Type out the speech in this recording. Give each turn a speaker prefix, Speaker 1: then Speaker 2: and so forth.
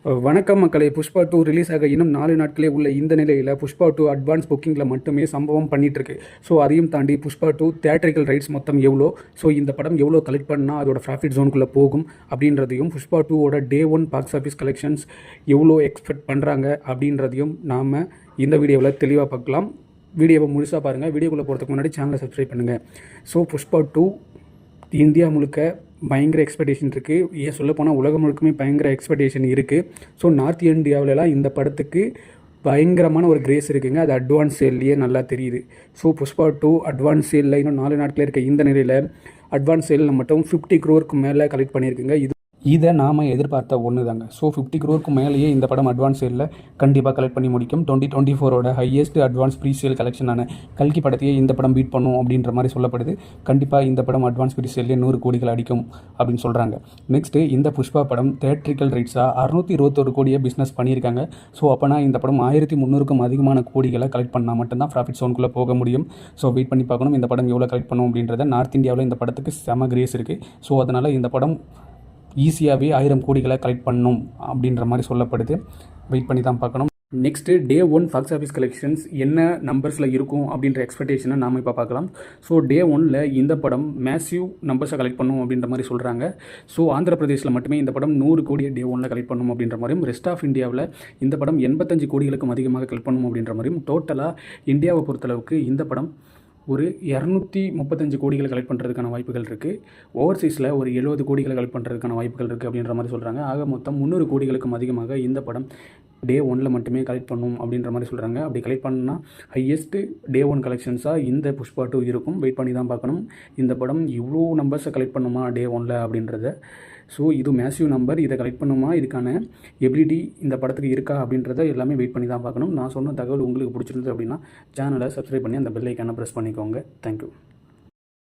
Speaker 1: வணக்கம் மக்களே. புஷ்பா 2 ரிலீஸ் ஆக இன்னும் 4 நாட்களே உள்ள இந்த நிலையில் புஷ்பா 2 அட்வான்ஸ் புக்கிங்கில் மட்டுமே சம்பவம் பண்ணிகிட்ருக்கு. ஸோ அதையும் தாண்டி புஷ்பா 2 தியேட்ரிக்கல் ரைட்ஸ் மொத்தம் எவ்வளோ, ஸோ இந்த படம் எவ்வளோ கலெக்ட் பண்ணால் அதோட ப்ராஃபிட் ஜோனுக்குள்ளே போகும் அப்படின்றதையும், புஷ்பா 2ஓட Day 1 பாக்ஸ் ஆஃபீஸ் கலெக்ஷன்ஸ் எவ்வளோ எக்ஸ்பெக்ட் பண்ணுறாங்க அப்படின்றதையும் நாம் இந்த வீடியோவில் தெளிவாக பார்க்கலாம். வீடியோவை முழுசாக பாருங்கள். வீடியோக்குள்ளே போகிறதுக்கு முன்னாடி சேனலை சப்ஸ்கிரைப் பண்ணுங்கள். ஸோ புஷ்பா 2 இந்தியா முழுக்க பயங்கர எக்ஸ்பெக்டேஷன் இருக்குது. ஏன் சொல்லப்போனால் உலகம் முழுக்குமே பயங்கர எக்ஸ்பெக்டேஷன் இருக்குது. ஸோ நார்த் இந்தியாவிலலாம் இந்த படத்துக்கு பயங்கரமான ஒரு கிரேஸ் இருக்குங்க. அது அட்வான்ஸ் சேல்லையே நல்லா தெரியுது. ஸோ புஷ்பா 2 அட்வான்ஸ் சேலில் இன்னும் 4 நாட்களில் இருக்க இந்த நிலையில் அட்வான்ஸ் சேலில் மட்டும் 50 crore மேலே கலெக்ட் பண்ணியிருக்குங்க. இதை நாம் எதிர்பார்த்த ஒன்று தாங்க. ஸோ 50 crore மேலேயே இந்த படம் அட்வான்ஸ் சேலில் கண்டிப்பாக கலெக்ட் பண்ணி முடிக்கும். 2024ஓட ஹையஸ்ட் அட்வான்ஸ் ப்ரீ சேல் கலெக்ஷனான கல்கி படத்தையே இந்த படம் பீட் பண்ணும் அப்படின்ற மாதிரி சொல்லப்படுது. கண்டிப்பாக இந்த படம் அட்வான்ஸ் ப்ரீ சேல்லே 100 கோடிகள் அடிக்கும் அப்படின்னு சொல்கிறாங்க. நெக்ஸ்ட்டு இந்த புஷ்பா படம் தியேட்ரிக்கல் ரைட்ஸாக 621 கோடியை பிஸ்னஸ் பண்ணியிருக்காங்க. ஸோ அப்போனா இந்த படம் 1300க்கும் அதிகமான கோடிகளை கலெக்ட் பண்ணால் மட்டும்தான் ப்ராஃபிட் ஜோனுக்குள்ளே போக முடியும். ஸோ வெயிட் பண்ணி பார்க்கணும் இந்த படம் எவ்வளோ கலெக்ட் பண்ணும் அப்படின்றத. நார்த் இந்தியாவில் இந்த படத்துக்கு செம கிரேஸ் இருக்குது. ஸோ அதனால் இந்த படம் ஈஸியாகவே 1000 கோடிகளை கலெக்ட் பண்ணும் அப்படின்ற மாதிரி சொல்லப்படுது. வெயிட் பண்ணி தான் பார்க்கணும். Next Day 1 box office collections என்ன நம்பர்ஸில் இருக்கும் அப்படின்ற எக்ஸ்பெக்டேஷனை நாம் இப்போ பார்க்கலாம். ஸோ Day 1 இந்த படம் மேசிவ் நம்பர்ஸை கலெக்ட் பண்ணும் அப்படின்ற மாதிரி சொல்கிறாங்க. ஸோ ஆந்திர பிரதேசில் மட்டுமே இந்த படம் 100 கோடியை Day 1 கலெக்ட் பண்ணும் அப்படின்ற மாதிரியும், ரெஸ்ட் ஆஃப் இந்தியாவில் இந்த படம் 85 கோடிகளுக்கும் அதிகமாக கலெக்ட் பண்ணும் அப்படின்ற மாதிரியும், டோட்டலாக இந்தியாவை பொறுத்தளவுக்கு இந்த படம் ஒரு 235 கோடிகளை கலெக்ட் பண்ணுறதுக்கான வாய்ப்புகள் இருக்குது. ஓவர்சீஸில் ஒரு 70 கோடிகளை கலெக்ட் பண்ணுறதுக்கான வாய்ப்புகள் இருக்குது அப்படின்ற மாதிரி சொல்கிறாங்க. ஆக மொத்தம் 300 கோடிகளுக்கும் அதிகமாக இந்த படம் Day 1 மட்டுமே கலெக்ட் பண்ணும் அப்படின்ற மாதிரி சொல்கிறாங்க. அப்படி கலெக்ட் பண்ணால் ஹையஸ்ட்டு Day 1 கலெக்ஷன்ஸாக இந்த புஷ்பா 2 இருக்கும். வெயிட் பண்ணி தான் பார்க்கணும் இந்த படம் இவ்வளோ நம்பர்ஸை கலெக்ட் பண்ணுமா Day 1 அப்படின்றத. ஸோ இது மேசிவ் நம்பர். இதை கலெக்ட் பண்ணுமா, இதுக்கான எபிலிட்டி இந்த படத்துக்கு இருக்கா அப்படின்றத எல்லாமே வெயிட் பண்ணி தான் பார்க்கணும். நான் சொன்ன தகவல் உங்களுக்கு பிடிச்சிருந்தது அப்படின்னா சேனலை சப்ஸ்கிரைப் பண்ணி அந்த பெல் ஐக்கானை ப்ரெஸ் பண்ணிக்கோங்க. தேங்க்யூ.